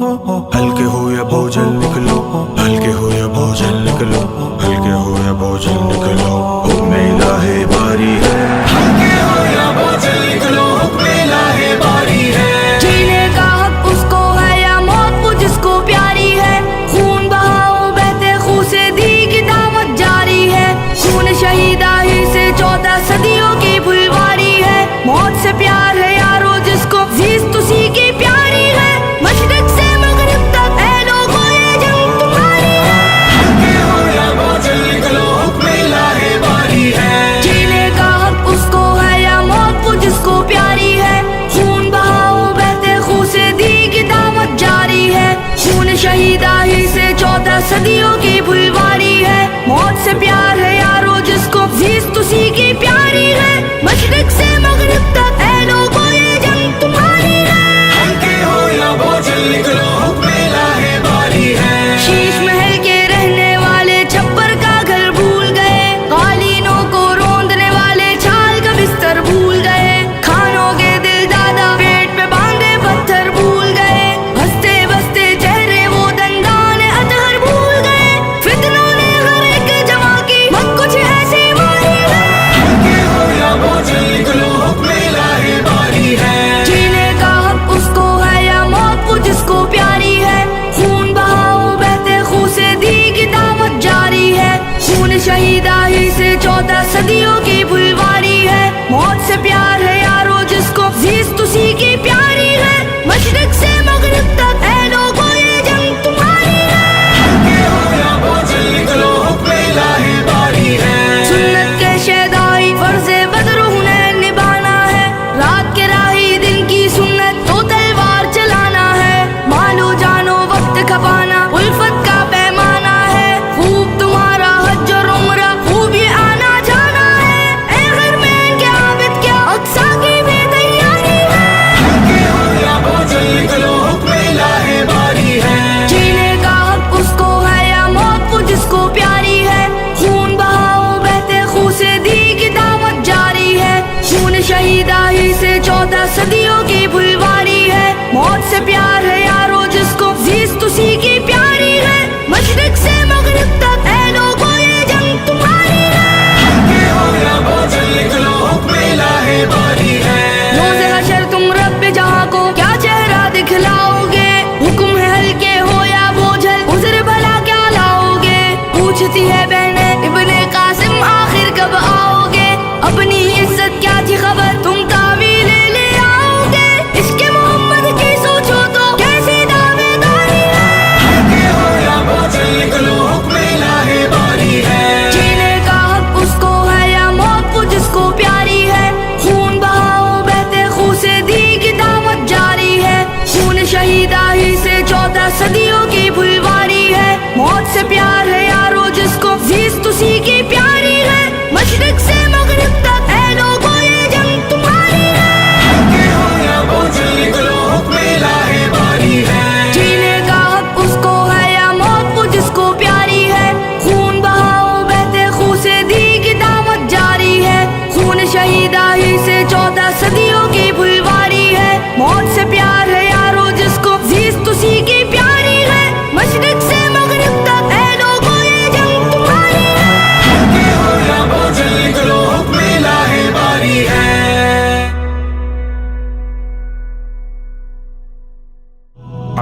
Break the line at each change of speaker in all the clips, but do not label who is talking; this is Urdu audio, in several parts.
ہلکے ہو یا بوجھل نکلو، ہلکے ہو یا بوجھل نکلو، ہلکے ہو یا بوجھل نکلو، حکم الہی باری ہے، ہلکے ہو یا بوجھل نکلو، حکم الہی باری ہے۔
جینے کا حق اس کو ہے یا موت وہ جس کو پیاری ہے، خون بہاؤ بہتے خون سے دی کی دعوت جاری ہے، خون شہیدہ ہی سے 14 صدیوں کی پھلواری ہے، موت سے پیار ہے یارو جس کو زیست اسی کی پیاری ہے، مشرق سے مغرب تک اے لوگوں یہ جنگ تمہاری ہے،
ہلکے ہو یا بوجھل نکلو، حکم الہی باری ہے۔
جینے کا حق اس کو ہے یا موت وہ جس کو پیاری ہے، خون بہاؤ بہتے خون سے دی کی دعوت جاری ہے، خون شہیدہ ہی سے 14 صدیوں کی پھلواری ہے، موت سے پیار ہے یارو جس کو زیست اسی کی پیاری ہے، مشرق سے مغرب تک اے لوگوں یہ جنگ تمہاری ہے،
ہلکے ہو یا بوجھل نکلو، حکم الہی باری ہے۔
شیش محل کے رہنے والے چھپر کا گھر بھول گئے، قالینوں کو روندنے والے چھال کا بستر بھول گئے، کھانوں کے دل دادا پیٹ پہ باندھے پتھر بھول گئے، ہنستے بستے چہرے وہ دندان اطہر بھول گئے، فتنوں نے ہر ایک جوان کی مت کچھ ایسی ماری ہے،
ہلکے ہو یا بوجھل نکلو، حکم الہی باری ہے۔
جینے کا حق اس کو ہے یا موت وہ جس کو پیاری ہے، خون بہاؤ بہتے خون سے دی کی دعوت جاری ہے، خون شہیدہ ہی سے 14 صدیوں کی پھلواری ہے، موت سے پیار ہے یارو جس کو زیست اسی کی پیاری ہے، مشرق سے مغرب تک اے لوگوں یہ جنگ تمہاری ہے،
ہلکے ہو یا بوجھل نکلو، حکم الہی باری ہے۔
سنت کے شیدائی فرض بدر حنین نبھانا ہے، رات کے راہی دن کی سنت تو تلوار چلانا ہے، مالو جانو وقت کھپانا الفت کا پیمانہ ہے، خوب تمہارا حج اور عمرہ خوب یہ آنا جانا ہے، اے غرمین کے عابد کیا اقصا کی بھی تیاری ہے،
ہلکے ہو یا بوجھل نکلو، حکم الہی باری ہے۔
جینے کا حق اس کو ہے یا موت وہ جس کو پیاری ہے، خون بہاؤ بہتے خون سے دی کی دعوت جاری ہے، خون شہیدہ ہی سے 14 صدیوں کی پھلواری ہے، موت سے پیار ہے یارو جس کو زیست اسی کی پیاری ہے، مشرق سے مغرب تک اے لوگوں یہ جنگ تمہاری ہے،
ہلکے ہو یا بوجھل نکلو، حکم الہی باری ہے۔
روز حشر تم رب جہاں کو کیا چہرہ دکھلاؤ گے، حکم ہے ہلکے ہو یا بوجھل عذر بھلا کیا لاؤ گے، پوچھتی ہے بہنیں ابن قاسم آخر کب آؤ گے، اپنی عزت کیا تھی خبر تم تعویل لے آؤ گے، عشق محمد کی سوچو تو کیسی دعوے داری ہے،
ہلکے ہو یا بوجھل نکلو، حکم الہی باری ہے۔
جینے کا حق اس کو ہے یا موت وہ جس کو پیاری ہے، خون بہاؤ بہتے خون سے دی کی دعوت جاری ہے، خون شہیدہ ہی سے 14 صدیوں کی پھلواری ہے، موت سے پیار ہے یارو جس کو زیست اسی کی پیاری ہے، مشرق سے مغرب تک اے لوگوں یہ جنگ تمہاری ہے،
ہلکے ہو یا بوجھل نکلو، حکم الہی باری ہے۔
جینے کا حق اس کو ہے یا موت وہ جس کو پیاری ہے، خون بہاؤ بہتے خون سے دی کی دعوت جاری ہے، خون شہیدہ ہی سے 14 صدیوں کی پھلواری ہے، موت سے پیار ہے یارو جس کو زیست اسی کی پیاری ہے، مشرق سے مغرب تک اے لوگوں یہ جنگ تمہاری ہے،
ہلکے ہو یا بوجھل نکلو، حکم الہی باری ہے۔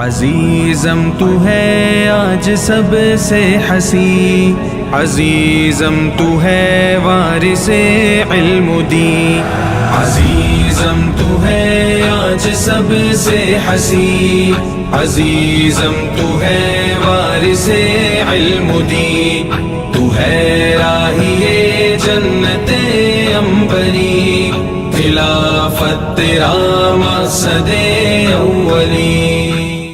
عزیزم تو ہے آج سب سے حسین، عزیزم تو ہے وارث علم دین، عزیزم تو ہے آج سب سے حسین، عزیزم تو ہے وارث علم دین، تو ہے راہی جنت عنبری، خلافت تیرا مقصد اولی،